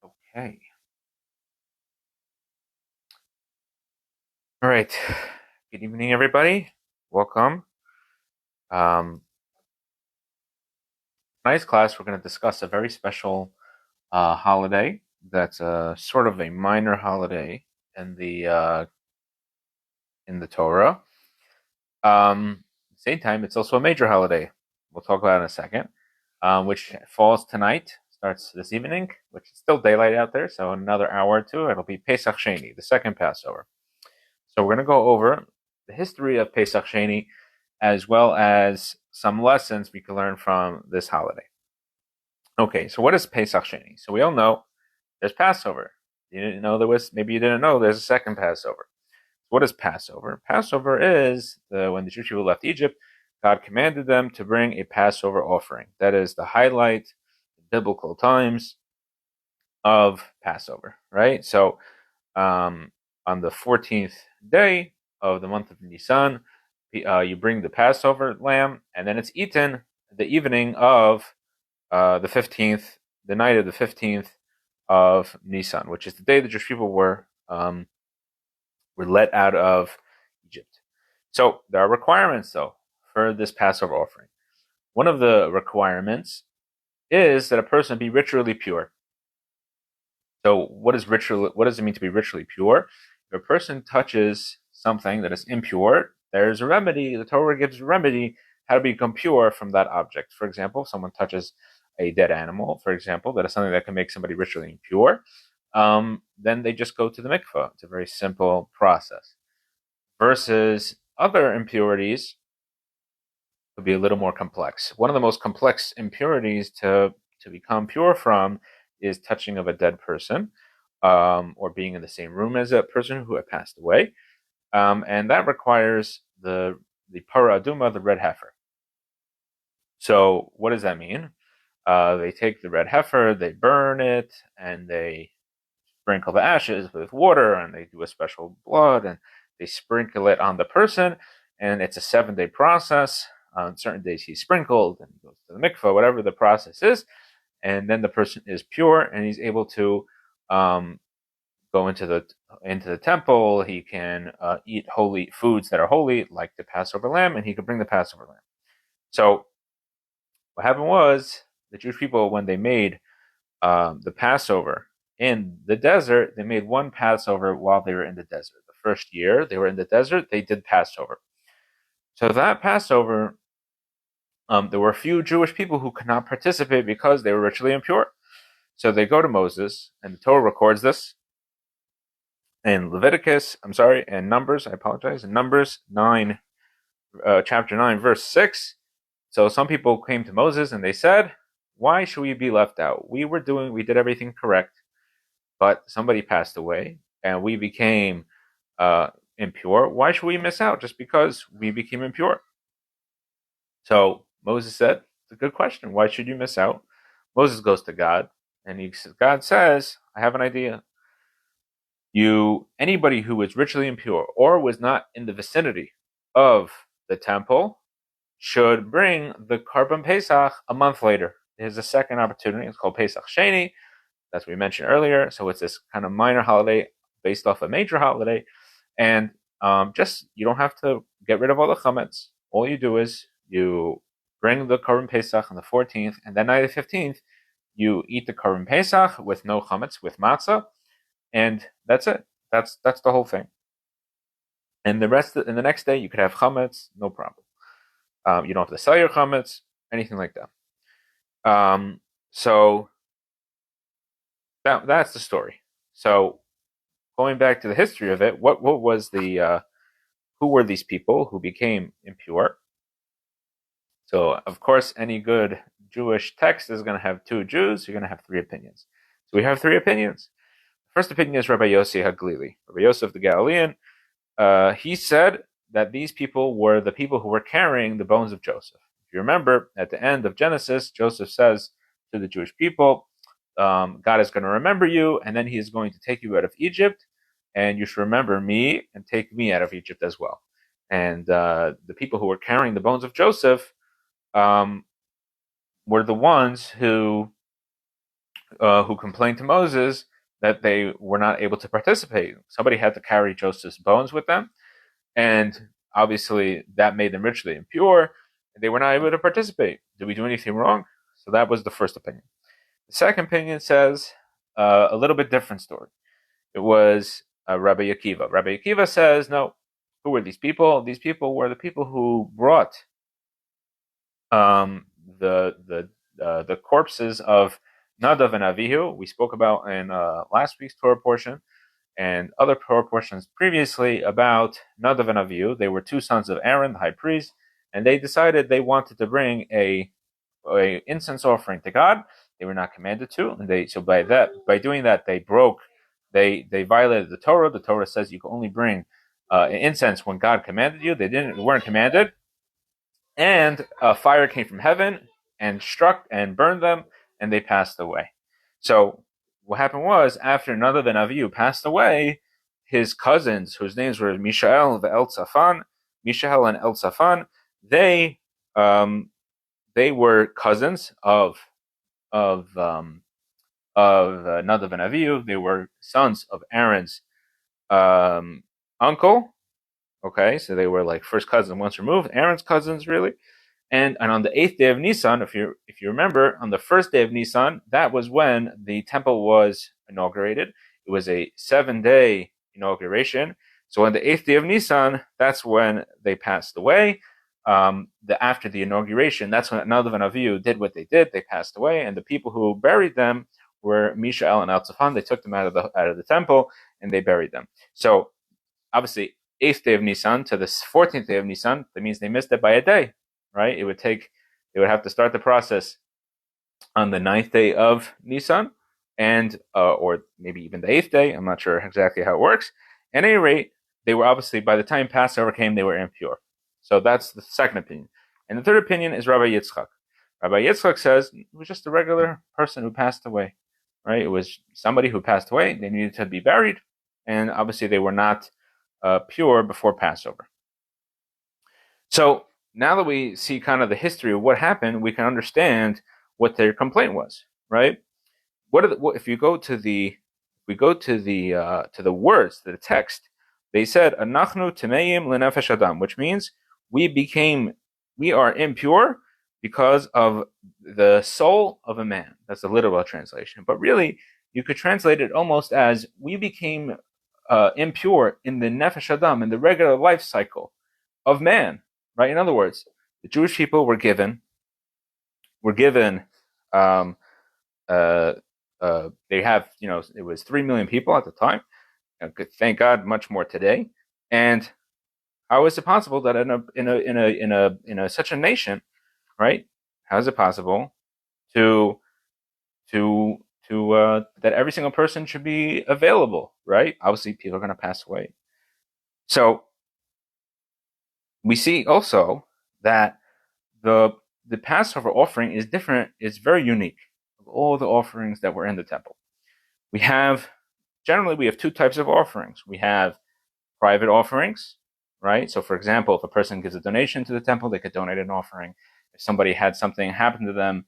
Okay. All right. Good evening, everybody. Welcome. Um, Tonight's class, we're going to discuss a very special holiday that's sort of a minor holiday in the Torah. Same time, it's also a major holiday. We'll talk about it in a second, which falls tonight, starts this evening, which is still daylight out there. So in another hour or two, it'll be Pesach Sheni, the second Passover. So we're going to go over the history of Pesach Sheni, as well as some lessons we can learn from this holiday. Okay, so what is Pesach Sheni? So we all know there's Passover. You didn't know maybe you didn't know there's a second Passover. What is Passover? Passover is when the Jewish people left Egypt, God commanded them to bring a Passover offering. That is the highlight, biblical times of Passover, right? So on the 14th day of the month of Nisan, you bring the Passover lamb, and then it's eaten the evening of the 15th, the night of the 15th of Nisan, which is the day the Jewish people were let out of Egypt. So there are requirements, though, for this Passover offering. One of the requirements is that a person be ritually pure. So what does it mean to be ritually pure? If a person touches something that is impure, there's a remedy. The Torah gives a remedy how to become pure from that object. For example, if someone touches a dead animal, for example, that is something that can make somebody ritually impure, then they just go to the mikvah. It's a very simple process. Versus other impurities would be a little more complex. One of the most complex impurities to become pure from is touching of a dead person, or being in the same room as a person who had passed away, and that requires the para aduma, the red heifer. So what does that mean? They take the red heifer, they burn it, and they sprinkle the ashes with water, and they do a special blood, and they sprinkle it on the person, and it's a 7-day process. On certain days he's sprinkled and goes to the mikvah, whatever the process is, and then the person is pure and he's able to go into the temple. He can eat holy foods that are holy, like the Passover lamb, and he can bring the Passover lamb. So what happened was the Jewish people, when they made the Passover in the desert, they made one Passover while they were in the desert. The first year they were in the desert, they did Passover. So that Passover, there were a few Jewish people who could not participate because they were ritually impure. So they go to Moses, and the Torah records this in Numbers, in Numbers 9, chapter 9, verse 6. So some people came to Moses and they said, why should we be left out? We did everything correct, but somebody passed away and we became impure. Why should we miss out just because we became impure? So Moses said, it's a good question. Why should you miss out? Moses goes to God, and God says, I have an idea. Anybody who was ritually impure or was not in the vicinity of the temple should bring the Karban Pesach a month later. There's a second opportunity. It's called Pesach Sheni. That's what we mentioned earlier. So it's this kind of minor holiday based off a major holiday. And you don't have to get rid of all the chametz. All you do is you bring the Karban Pesach on the 14th, and then on the 15th, you eat the Karban Pesach with no chametz, with matzah, and that's it. That's the whole thing. And the next day, you could have chametz, no problem. You don't have to sell your chametz, anything like that. So that's the story. So going back to the history of it, what was who were these people who became impure? So of course, any good Jewish text is going to have two Jews. You're going to have three opinions. So we have three opinions. The first opinion is Rabbi Yossi Haglili, Rabbi Yosef the Galilean. He said that these people were the people who were carrying the bones of Joseph. If you remember, at the end of Genesis, Joseph says to the Jewish people, God is going to remember you, and then he is going to take you out of Egypt, and you should remember me and take me out of Egypt as well. And the people who were carrying the bones of Joseph were the ones who who complained to Moses that they were not able to participate. Somebody had to carry Joseph's bones with them, and obviously that made them ritually impure. They were not able to participate. Did we do anything wrong? So that was the first opinion. The second opinion says a little bit different story. It was Rabbi Akiva. Rabbi Akiva says, no, who were these people? These people were the people who brought the corpses of Nadav and Avihu. We spoke about in last week's Torah portion and other Torah portions previously about Nadav and Avihu. They were two sons of Aaron, the high priest, and they decided they wanted to bring a incense offering to God. They were not commanded to, and by doing that they violated the Torah. The Torah says you can only bring incense when God commanded you. They weren't commanded, and a fire came from heaven and struck and burned them, and they passed away. So what happened was, after Nadav and Avihu passed away, his cousins, whose names were Mishael and Eltzaphan, they were cousins of Nadav and Avihu. They were sons of Aaron's uncle. Okay, so they were like first cousins once removed, Aaron's cousins really. And on the 8th day of Nisan, if you remember, on the first day of Nisan, that was when the temple was inaugurated. It was a 7-day inauguration. So on the 8th day of Nisan, that's when they passed away. After the inauguration, that's when Nadav and Avihu did what they did. They passed away, and the people who buried them were Mishael and Eltzaphan. They took them out of the temple and they buried them. So obviously, 8th day of Nisan to the 14th day of Nisan, that means they missed it by a day, right? They would have to start the process on the 9th day of Nisan, and or maybe even the 8th day. I'm not sure exactly how it works. At any rate, they were obviously, by the time Passover came, they were impure. So that's the second opinion. And the third opinion is Rabbi Yitzchak. Rabbi Yitzchak says it was just a regular person who passed away, right? It was somebody who passed away. They needed to be buried, and obviously they were not pure before Passover. So now that we see kind of the history of what happened, we can understand what their complaint was, right? If we go to the words, to the text, they said Anachnu Tameim Lenefesh Adam, which means we are impure because of the soul of a man. That's the literal translation. But really, you could translate it almost as we became impure in the Nefesh Adam, in the regular life cycle of man, right? In other words, the Jewish people were given they have, it was 3 million people at the time. Thank God, much more today. And how is it possible that in such a nation, right? How is it possible to that every single person should be available, right? Obviously, people are going to pass away. So we see also that the Passover offering is different. It's very unique of all the offerings that were in the temple. Generally we have two types of offerings. We have private offerings, right? So for example, if a person gives a donation to the temple, they could donate an offering. If somebody had something happen to them,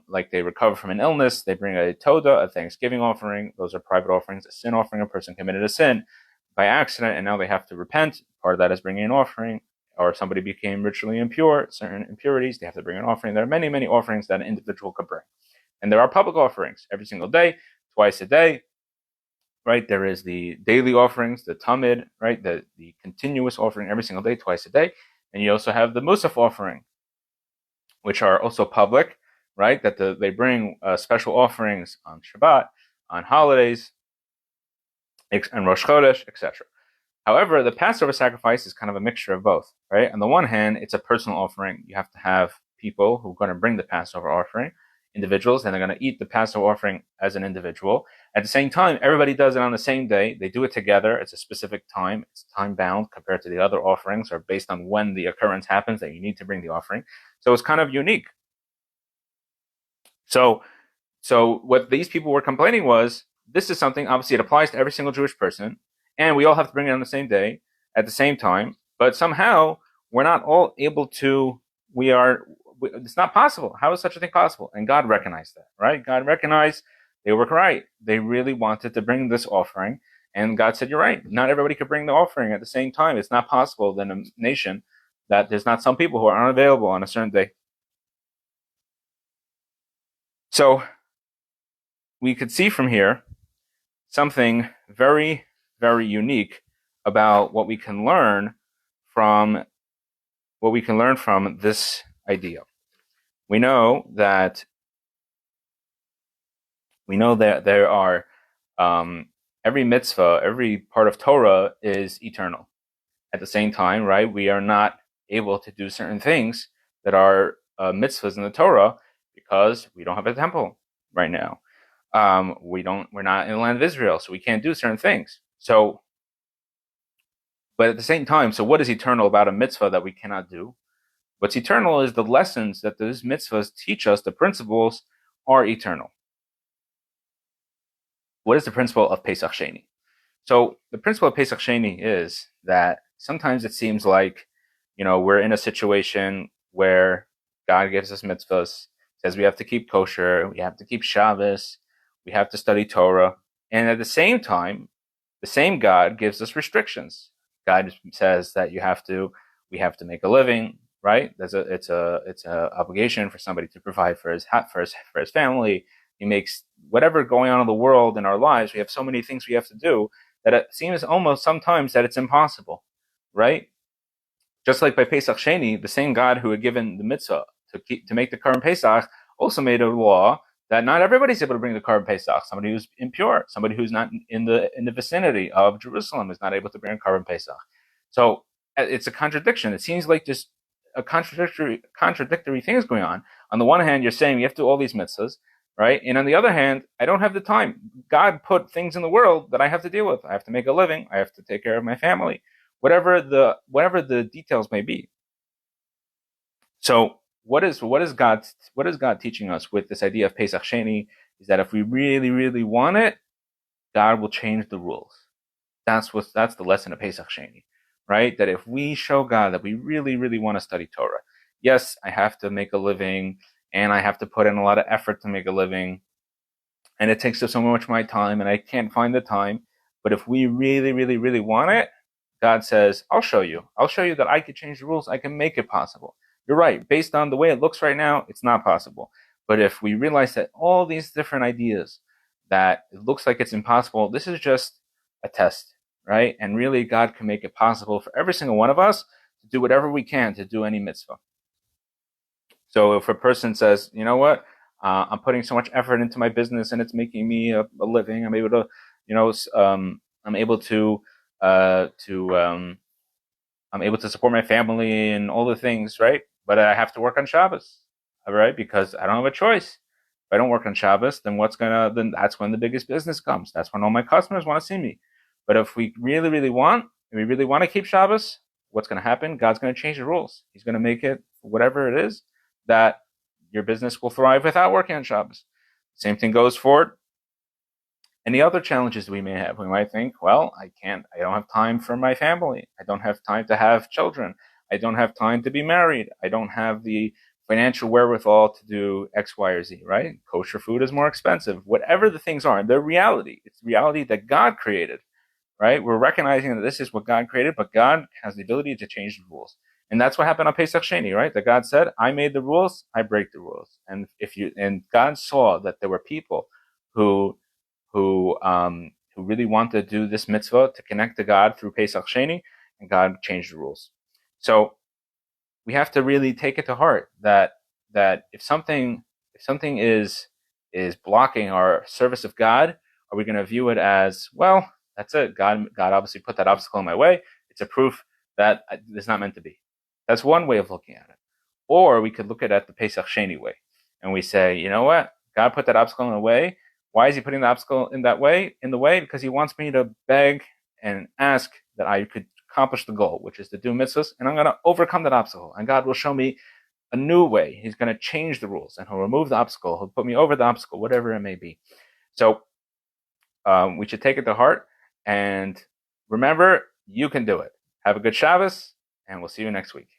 like they recover from an illness, they bring a toda, a thanksgiving offering. Those are private offerings. A sin offering, a person committed a sin by accident and now they have to repent. Part of that is bringing an offering. Or somebody became ritually impure, certain impurities, they have to bring an offering. There are many, many offerings that an individual could bring. And there are public offerings every single day, twice a day, right? There is the daily offerings, the tamid, right? The continuous offering every single day, twice a day. And you also have the musaf offering, which are also public, right? That they bring special offerings on Shabbat, on holidays, and Rosh Chodesh, etc. However, the Passover sacrifice is kind of a mixture of both, right? On the one hand, it's a personal offering. You have to have people who are going to bring the Passover offering, individuals, and they're going to eat the Passover offering as an individual. At the same time, everybody does it on the same day. They do it together. It's a specific time. It's time-bound compared to the other offerings, or based on when the occurrence happens that you need to bring the offering. So it's kind of unique. So what these people were complaining was, this is something, obviously it applies to every single Jewish person, and we all have to bring it on the same day, at the same time, but somehow we're not all able to, it's not possible. How is such a thing possible? And God recognized that, right? God recognized they were right. They really wanted to bring this offering. And God said, you're right. Not everybody could bring the offering at the same time. It's not possible in a nation that there's not some people who are unavailable on a certain day. So we could see from here something very, very unique about what we can learn from this idea. We know that there are every mitzvah, every part of Torah is eternal. At the same time, right, we are not able to do certain things that are mitzvahs in the Torah because we don't have a temple right now. We're not in the land of Israel, so we can't do certain things. So, but at the same time, so what is eternal about a mitzvah that we cannot do? What's eternal is the lessons that those mitzvahs teach us, the principles are eternal. What is the principle of Pesach Sheni? So the principle of Pesach Sheni is that sometimes it seems like, we're in a situation where God gives us mitzvahs, says we have to keep kosher, we have to keep Shabbos, we have to study Torah, and at the same time, the same God gives us restrictions. God says that we have to make a living, right? It's a obligation for somebody to provide for his family. He makes whatever going on in the world in our lives. We have so many things we have to do that it seems almost sometimes that it's impossible, right? Just like by Pesach Sheni, the same God who had given the mitzvah to make the Korban Pesach also made a law that not everybody's able to bring the Korban Pesach. Somebody who's impure, somebody who's not in the vicinity of Jerusalem is not able to bring a Korban Pesach. So it's a contradiction. It seems like just a contradictory things going on. On the one hand, you're saying you have to do all these mitzvahs, right? And on the other hand, I don't have the time. God put things in the world that I have to deal with. I have to make a living. I have to take care of my family, whatever the details may be. So what is God teaching us with this idea of Pesach Sheni? Is that if we really, really want it, God will change the rules. That's the lesson of Pesach Sheni, right? That if we show God that we really, really want to study Torah, yes, I have to make a living, and I have to put in a lot of effort to make a living, and it takes up so much of my time, and I can't find the time. But if we really, really, really want it, God says, I'll show you that I can change the rules. I can make it possible. You're right. Based on the way it looks right now, it's not possible. But if we realize that all these different ideas, that it looks like it's impossible, this is just a test, right? And really, God can make it possible for every single one of us to do whatever we can to do any mitzvah. So if a person says, you know what, I'm putting so much effort into my business and it's making me a living, I'm able to, I'm able to support my family and all the things, right? But I have to work on Shabbos, all right? Because I don't have a choice. If I don't work on Shabbos, then then that's when the biggest business comes. That's when all my customers want to see me. But if we really, really want to keep Shabbos, what's going to happen? God's going to change the rules. He's going to make it whatever it is that your business will thrive without working on Shabbos. Same thing goes for any other challenges we may have. We might think, well, I don't have time for my family. I don't have time to have children. I don't have time to be married. I don't have the financial wherewithal to do X, Y, or Z, right? Kosher food is more expensive. Whatever the things are, they're reality. It's reality that God created, right? We're recognizing that this is what God created, but God has the ability to change the rules. And that's what happened on Pesach Sheni, right? That God said, I made the rules, I break the rules. And God saw that there were people who really wanted to do this mitzvah to connect to God through Pesach Sheni, and God changed the rules. So we have to really take it to heart that if something is blocking our service of God, are we going to view it as, well, that's it? God obviously put that obstacle in my way. It's a proof that it's not meant to be. That's one way of looking at it. Or we could look at it the Pesach Sheni way, and we say, you know what? God put that obstacle in the way. Why is he putting the obstacle in the way? Because he wants me to beg and ask that I could accomplish the goal, which is to do mitzvahs, and I'm going to overcome that obstacle. And God will show me a new way. He's going to change the rules, and he'll remove the obstacle. He'll put me over the obstacle, whatever it may be. So we should take it to heart, and remember, you can do it. Have a good Shabbos, and we'll see you next week.